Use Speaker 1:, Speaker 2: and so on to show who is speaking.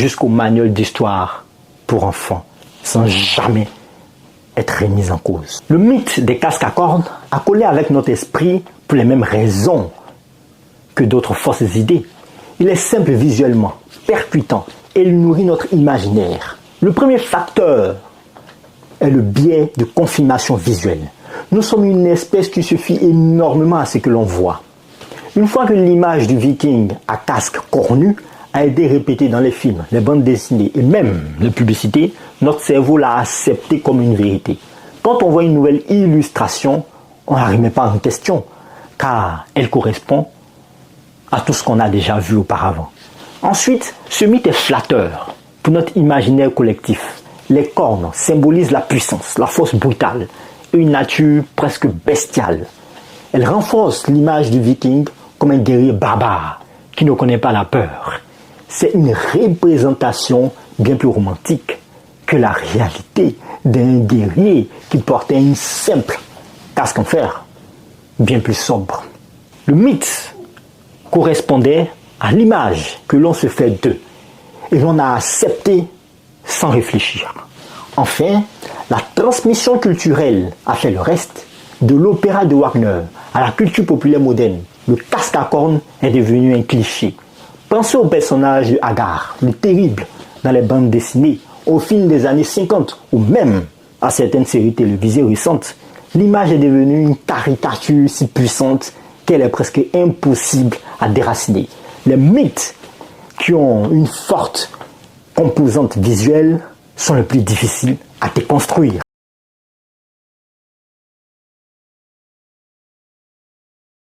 Speaker 1: jusqu'au manuel d'histoire pour enfants, sans jamais être remis en cause. Le mythe des casques à cornes a collé avec notre esprit pour les mêmes raisons que d'autres fausses idées. Il est simple visuellement, percutant et il nourrit notre imaginaire. Le premier facteur est le biais de confirmation visuelle. Nous sommes une espèce qui se fie énormément à ce que l'on voit. Une fois que l'image du viking à casque cornu a été répétée dans les films, les bandes dessinées et même les publicités, notre cerveau l'a acceptée comme une vérité. Quand on voit une nouvelle illustration, on ne la remet pas en question, car elle correspond à tout ce qu'on a déjà vu auparavant. Ensuite, ce mythe est flatteur pour notre imaginaire collectif. Les cornes symbolisent la puissance, la force brutale et une nature presque bestiale. Elles renforcent l'image du viking comme un guerrier barbare qui ne connaît pas la peur. C'est une représentation bien plus romantique que la réalité d'un guerrier qui portait une simple casque en fer, bien plus sobre. Le mythe correspondait à l'image que l'on se fait d'eux et l'on a accepté sans réfléchir. Enfin, la transmission culturelle a fait le reste. De l'opéra de Wagner à la culture populaire moderne, le casque à cornes est devenu un cliché. Pensez au personnage de Hagar, le terrible, dans les bandes dessinées, au film des années 50 ou même à certaines séries télévisées récentes. L'image est devenue une caricature si puissante qu'elle est presque impossible à déraciner. Les mythes qui ont une forte composante visuelle sont les plus difficiles à déconstruire.